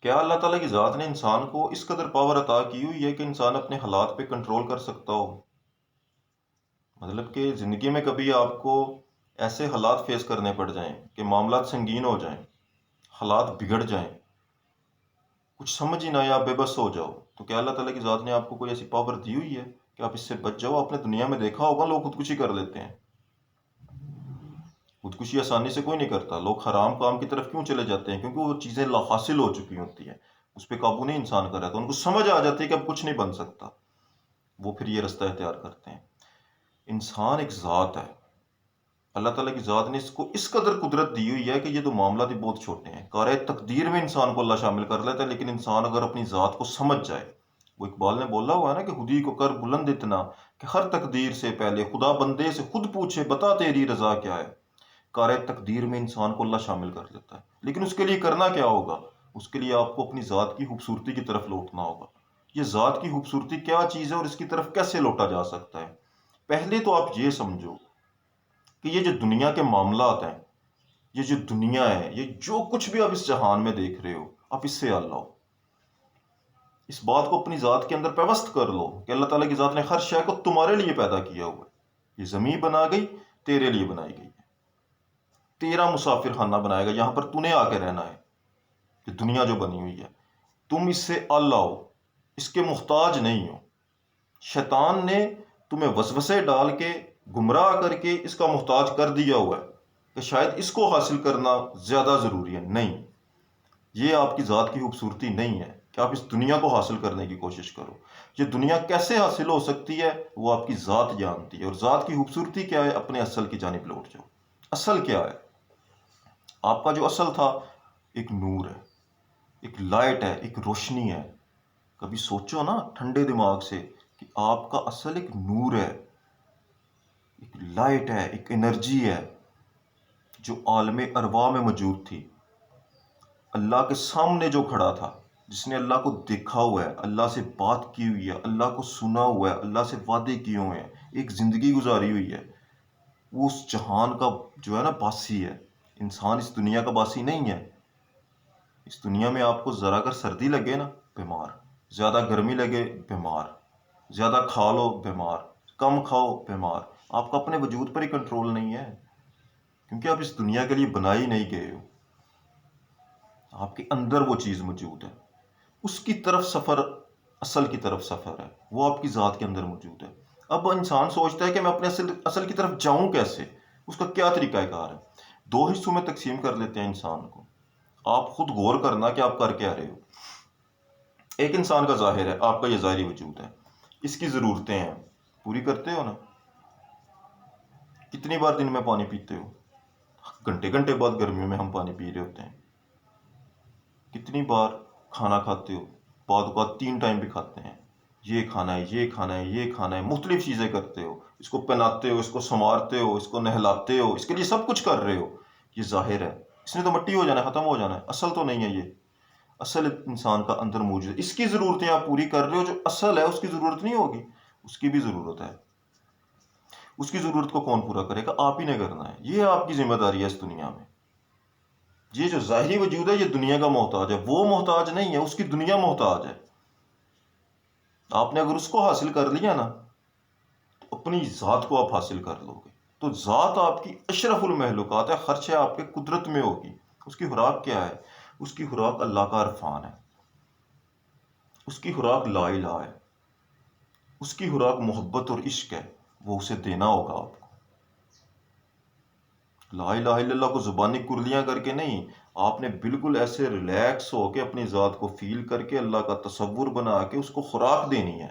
کیا اللہ تعالیٰ کی ذات نے انسان کو اس قدر پاور عطا کی ہوئی ہے کہ انسان اپنے حالات پہ کنٹرول کر سکتا ہو؟ مطلب کہ زندگی میں کبھی آپ کو ایسے حالات فیس کرنے پڑ جائیں کہ معاملات سنگین ہو جائیں، حالات بگڑ جائیں، کچھ سمجھ ہی نہ آئے، آپ بے بس ہو جاؤ، تو کیا اللہ تعالیٰ کی ذات نے آپ کو کوئی ایسی پاور دی ہوئی ہے کہ آپ اس سے بچ جاؤ؟ آپ نے دنیا میں دیکھا ہوگا لوگ خودکشی کر لیتے ہیں. خودکشی آسانی سے کوئی نہیں کرتا. لوگ حرام کام کی طرف کیوں چلے جاتے ہیں؟ کیونکہ وہ چیزیں لا حاصل ہو چکی ہوتی ہیں، اس پہ قابو نہیں انسان کا رہتا، ان کو سمجھ آ جاتی ہے کہ اب کچھ نہیں بن سکتا، وہ پھر یہ رستہ اختیار کرتے ہیں. انسان ایک ذات ہے، اللہ تعالیٰ کی ذات نے اس کو اس قدر قدرت دی ہوئی ہے کہ یہ تو معاملات ہی بہت چھوٹے ہیں. کارۂ تقدیر میں انسان کو اللہ شامل کر لیتا ہے، لیکن انسان اگر اپنی ذات کو سمجھ جائے، وہ اقبال نے بولا ہوا ہے نا کہ خودی کو کر بلند اتنا کہ ہر تقدیر سے پہلے خدا بندے سے خود پوچھے بتا تیری رضا کیا ہے. کارۂ تقدیر میں انسان کو اللہ شامل کر لیتا ہے، لیکن اس کے لیے کرنا کیا ہوگا؟ اس کے لیے آپ کو اپنی ذات کی خوبصورتی کی طرف لوٹنا ہوگا. یہ ذات کی خوبصورتی کیا چیز ہے اور اس کی طرف کیسے لوٹا جا سکتا ہے؟ پہلے تو آپ یہ سمجھو کہ یہ جو دنیا کے معاملات ہیں، یہ جو دنیا ہے، یہ جو کچھ بھی آپ اس جہان میں دیکھ رہے ہو، آپ اس سے اللہ ہو. اس بات کو اپنی ذات کے اندر پیوست کر لو کہ اللہ تعالیٰ کی ذات نے ہر شے کو تمہارے لیے پیدا کیا ہوا ہے. یہ زمین بنا گئی، تیرے لیے بنائی گئی ہے. تیرا مسافر خانہ بنائے گا، یہاں پر تو نے آ کے رہنا ہے. کہ دنیا جو بنی ہوئی ہے، تم اس سے اللہ ہو، اس کے محتاج نہیں ہو. شیطان نے تمہیں وسوسے ڈال کے گمراہ کر کے اس کا محتاج کر دیا ہوا ہے کہ شاید اس کو حاصل کرنا زیادہ ضروری ہے. نہیں، یہ آپ کی ذات کی خوبصورتی نہیں ہے کہ آپ اس دنیا کو حاصل کرنے کی کوشش کرو. یہ دنیا کیسے حاصل ہو سکتی ہے وہ آپ کی ذات جانتی ہے. اور ذات کی خوبصورتی کیا ہے؟ اپنے اصل کی جانب لوٹ جاؤ. اصل کیا ہے؟ آپ کا جو اصل تھا ایک نور ہے، ایک لائٹ ہے، ایک روشنی ہے. کبھی سوچو نا ٹھنڈے دماغ سے کہ آپ کا اصل ایک نور ہے، ایک لائٹ ہے، ایک انرجی ہے جو عالم ارواح میں موجود تھی. اللہ کے سامنے جو کھڑا تھا، جس نے اللہ کو دیکھا ہوا ہے، اللہ سے بات کی ہوئی ہے، اللہ کو سنا ہوا ہے، اللہ سے وعدے کیے ہوئے ہیں، ایک زندگی گزاری ہوئی ہے، وہ اس جہان کا جو ہے نا باسی ہے. انسان اس دنیا کا باسی نہیں ہے. اس دنیا میں آپ کو ذرا اگر سردی لگے نا، بیمار. زیادہ گرمی لگے، بیمار. زیادہ کھا لو، بیمار. کم کھاؤ، بیمار. آپ کا اپنے وجود پر ہی کنٹرول نہیں ہے، کیونکہ آپ اس دنیا کے لیے بنائی نہیں گئے ہو. آپ کے اندر وہ چیز موجود ہے، اس کی طرف سفر، اصل کی طرف سفر ہے، وہ آپ کی ذات کے اندر موجود ہے. اب انسان سوچتا ہے کہ میں اپنے اصل کی طرف جاؤں کیسے؟ اس کا کیا طریقہ کار ہے؟ دو حصوں میں تقسیم کر لیتے ہیں انسان کو. آپ خود غور کرنا کہ آپ کر کیا رہے ہو. ایک انسان کا ظاہر ہے، آپ کا یہ ظاہری وجود ہے، اس کی ضرورتیں ہیں، پوری کرتے ہو نا؟ کتنی بار دن میں پانی پیتے ہو؟ گھنٹے گھنٹے بعد گرمیوں میں ہم پانی پی رہے ہوتے ہیں. کتنی بار کھانا کھاتے ہو؟ بعد اوقات 3 ٹائم بھی کھاتے ہیں. یہ کھانا ہے، یہ کھانا ہے، یہ کھانا ہے، مختلف چیزیں کرتے ہو. اس کو پہناتے ہو، اس کو سنوارتے ہو، اس کو نہلاتے ہو، اس کے لیے سب کچھ کر رہے ہو. یہ ظاہر ہے، اس نے تو مٹی ہو جانا ہے، ختم ہو جانا ہے. اصل تو نہیں ہے یہ. اصل انسان کا اندر موجود ہے. اس کی ضرورتیں آپ پوری کر رہے ہو. جو اصل ہے اس کی ضرورت نہیں ہوگی، اس کی بھی ضرورت ہے. اس کی ضرورت کو کون پورا کرے گا؟ آپ ہی نے کرنا ہے. یہ آپ کی ذمہ داری ہے اس دنیا میں. یہ جو ظاہری وجود ہے یہ دنیا کا محتاج ہے، وہ محتاج نہیں ہے، اس کی دنیا محتاج ہے. آپ نے اگر اس کو حاصل کر لیا نا تو اپنی ذات کو آپ حاصل کر لو گے. تو ذات آپ کی اشرف المخلوقات ہے، ہر شے آپ کے قدرت میں ہوگی. اس کی خوراک کیا ہے؟ اس کی خوراک اللہ کا عرفان ہے. اس کی خوراک لا الہ ہے. اس کی خوراک محبت اور عشق ہے. وہ اسے دینا ہوگا آپ کو. لا الہ الا اللہ کو زبانی کرلیاں کر کے نہیں، آپ نے بالکل ایسے ریلیکس ہو کے اپنی ذات کو فیل کر کے اللہ کا تصور بنا کے اس کو خوراک دینی ہے،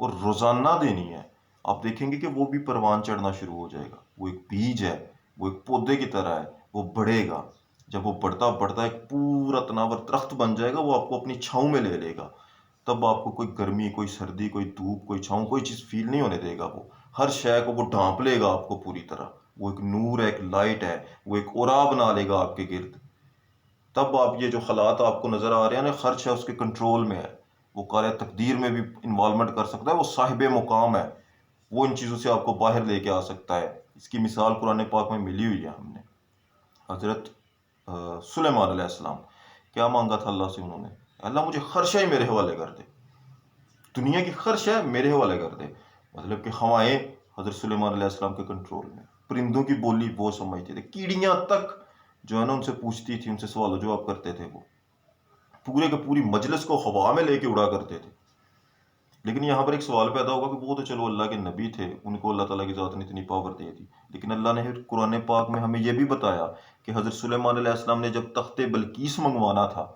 اور روزانہ دینی ہے. آپ دیکھیں گے کہ وہ بھی پروان چڑھنا شروع ہو جائے گا. وہ ایک بیج ہے، وہ ایک پودے کی طرح ہے، وہ بڑھے گا. جب وہ بڑھتا بڑھتا ایک پورا تناور درخت بن جائے گا، وہ آپ کو اپنی چھاؤں میں لے لے گا. تب آپ کو کوئی گرمی، کوئی سردی، کوئی دھوپ، کوئی چھاؤں، کوئی چیز فیل نہیں ہونے دے گا. وہ ہر شے کو وہ ڈھانپ لے گا آپ کو پوری طرح. وہ ایک نور ہے، ایک لائٹ ہے، وہ ایک اورا بنا لے گا آپ کے گرد. تب آپ یہ جو حالات آپ کو نظر آ رہے ہیں نا، ہر شے اس کے کنٹرول میں ہے. وہ کارۂ تقدیر میں بھی انوالومنٹ کر سکتا ہے، وہ صاحب مقام ہے، وہ ان چیزوں سے آپ کو باہر لے کے آ سکتا ہے. اس کی مثال قرآن پاک میں ملی ہوئی ہے ہم نے. حضرت سلیمان علیہ السلام کیا مانگا تھا اللہ سے انہوں نے؟ اللہ مجھے ہر شے میرے حوالے کر دے، دنیا کی ہر شے میرے حوالے کر دے. مطلب کہ ہوائیں حضرت سلیمان علیہ السلام کے کنٹرول میں، پرندوں کی بولی وہ سمجھتے تھے، کیڑیاں تک جو ہے نا ان سے پوچھتی تھی، ان سے سوال و جواب کرتے تھے، وہ پورے کے پوری مجلس کو ہوا میں لے کے اڑا کرتے تھے. لیکن یہاں پر ایک سوال پیدا ہوگا کہ وہ تو چلو اللہ کے نبی تھے، ان کو اللہ تعالیٰ کی ذات نے اتنی پاور دے دی، لیکن اللہ نے قرآن پاک میں ہمیں یہ بھی بتایا کہ حضرت سلیمان علیہ السلام نے جب تخت بلقیس منگوانا تھا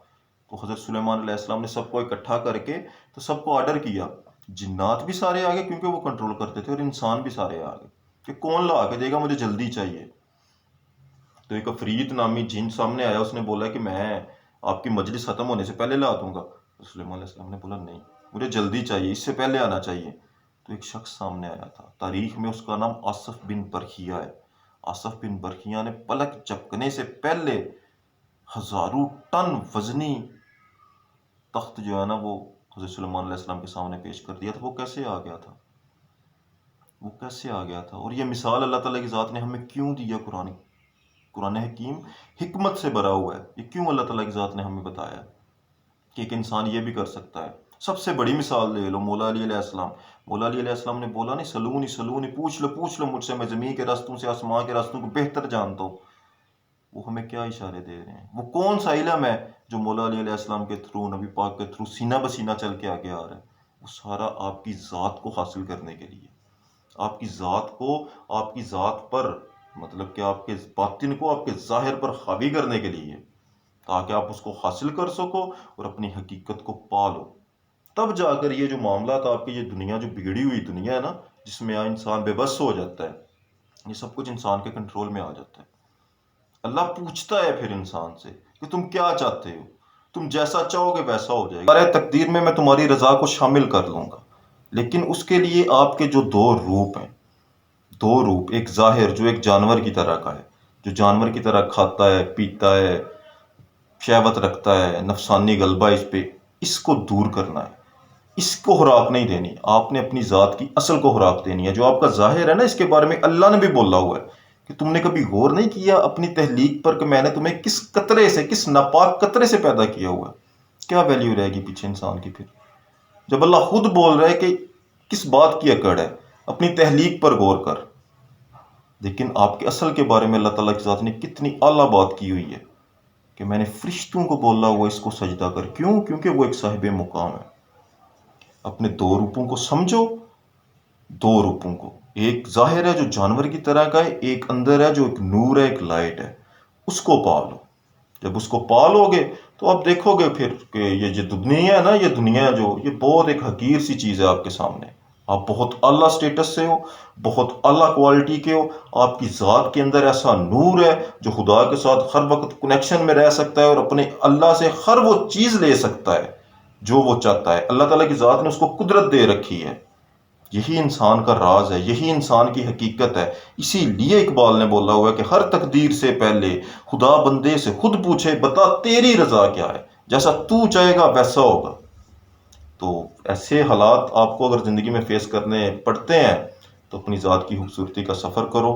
تو حضرت سلیمان علیہ السلام نے سب کو اکٹھا کر کے تو سب کو آرڈر کیا، جنات بھی سارے آگے کیونکہ وہ کنٹرول کرتے تھے، اور انسان بھی سارے آگے کہ کون لا کے دے گا، مجھے جلدی چاہیے. تو ایک افریت نامی جن سامنے آیا، اس نے بولا کہ میں آپ کی مجلس ختم ہونے سے پہلے لا دوں گا. سلیمان علیہ السلام نے بولا نہیں، مجھے جلدی چاہیے، اس سے پہلے آنا چاہیے. تو ایک شخص سامنے آیا تھا، تاریخ میں اس کا نام آصف بن برخیہ ہے. آصف بن برخیہ نے پلک جھپکنے سے پہلے ہزاروں ٹن وزنی تخت جو ہے نا وہ حضرت سلیمان علیہ السلام کے سامنے پیش کر دیا تھا. وہ کیسے آ گیا تھا؟ وہ کیسے آ گیا تھا؟ اور یہ مثال اللہ تعالیٰ کی ذات نے ہمیں کیوں دیا؟ قرآن حکیم حکمت سے بھرا ہوا ہے. یہ کیوں اللہ تعالیٰ کی ذات نے ہمیں بتایا کہ ایک انسان یہ بھی کر سکتا ہے؟ سب سے بڑی مثال لے لو، مولا علی علیہ السلام. مولا علی علیہ السلام نے بولا نہیں، سلونی سلونی، پوچھ لو مجھ سے، میں زمین کے راستوں سے آسمان کے راستوں کو بہتر جانتا ہوں. وہ ہمیں کیا اشارے دے رہے ہیں؟ وہ کون سا علم ہے جو مولا علی علیہ السلام کے تھرو، نبی پاک کے تھرو سینہ بسینہ چل کے آگے آ رہا ہے؟ وہ سارا آپ کی ذات کو حاصل کرنے کے لیے، آپ کی ذات کو، آپ کی ذات پر، مطلب کہ آپ کے باطن کو آپ کے ظاہر پر حاوی کرنے کے لیے، تاکہ آپ اس کو حاصل کر سکو اور اپنی حقیقت کو پالو. تب جا کر یہ جو معاملات آپ کی، یہ دنیا جو بگڑی ہوئی دنیا ہے نا، جس میں انسان بے بس ہو جاتا ہے، یہ سب کچھ انسان کے کنٹرول میں آ جاتا ہے. اللہ پوچھتا ہے پھر انسان سے کہ تم کیا چاہتے ہو، تم جیسا چاہو گے ویسا ہو جائے گا. تمہارے تقدیر میں تمہاری رضا کو شامل کر لوں گا، لیکن اس کے لیے آپ کے جو دو روپ ہیں، ایک ظاہر جو ایک جانور کی طرح کا ہے، جو جانور کی طرح کھاتا ہے، پیتا ہے، شہوت رکھتا ہے، نفسانی غلبہ اس پہ، اس کو دور کرنا ہے. اس کو خوراک نہیں دینی، آپ نے اپنی ذات کی اصل کو خوراک دینی ہے. جو آپ کا ظاہر ہے نا، اس کے بارے میں اللہ نے بھی بولا ہوا ہے کہ تم نے کبھی غور نہیں کیا اپنی تخلیق پر کہ میں نے تمہیں کس قطرے سے، کس ناپاک قطرے سے پیدا کیا ہوا ہے؟ کیا ویلیو رہے گی پیچھے انسان کی؟ پھر جب اللہ خود بول رہا ہے کہ کس بات کی اکڑ ہے، اپنی تخلیق پر غور کر. لیکن آپ کے اصل کے بارے میں اللہ تعالیٰ کی ذات نے کتنی اعلیٰ بات کی ہوئی ہے کہ میں نے فرشتوں کو بولا ہوا اس کو سجدہ کر. کیوں؟ کیونکہ وہ ایک صاحب مقام ہے. اپنے دو روپوں کو سمجھو، دو روپوں کو، ایک ظاہر ہے جو جانور کی طرح کا ہے، ایک اندر ہے جو ایک نور ہے، ایک لائٹ ہے. اس کو پالو. جب اس کو پالو گے تو آپ دیکھو گے پھر کہ یہ جو دنیا ہے نا، یہ دنیا جو، یہ بہت ایک حقیر سی چیز ہے آپ کے سامنے. آپ بہت اعلیٰ سٹیٹس سے ہو، بہت اعلیٰ کوالٹی کے ہو. آپ کی ذات کے اندر ایسا نور ہے جو خدا کے ساتھ ہر وقت کنیکشن میں رہ سکتا ہے اور اپنے اللہ سے ہر وہ چیز لے سکتا ہے جو وہ چاہتا ہے. اللہ تعالیٰ کی ذات نے اس کو قدرت دے رکھی ہے. یہی انسان کا راز ہے، یہی انسان کی حقیقت ہے. اسی لیے اقبال نے بولا ہوا ہے کہ ہر تقدیر سے پہلے خدا بندے سے خود پوچھے، بتا تیری رضا کیا ہے، جیسا تو چاہے گا ویسا ہوگا. تو ایسے حالات آپ کو اگر زندگی میں فیس کرنے پڑتے ہیں تو اپنی ذات کی خوبصورتی کا سفر کرو،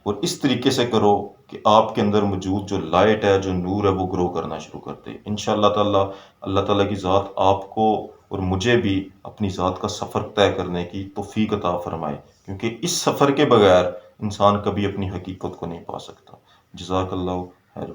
اور اس طریقے سے کرو کہ آپ کے اندر موجود جو لائٹ ہے، جو نور ہے، وہ گرو کرنا شروع کر دے. انشاءاللہ تعالیٰ اللہ تعالیٰ کی ذات آپ کو اور مجھے بھی اپنی ذات کا سفر طے کرنے کی توفیق عطا فرمائے، کیونکہ اس سفر کے بغیر انسان کبھی اپنی حقیقت کو نہیں پا سکتا. جزاک اللہ خیر.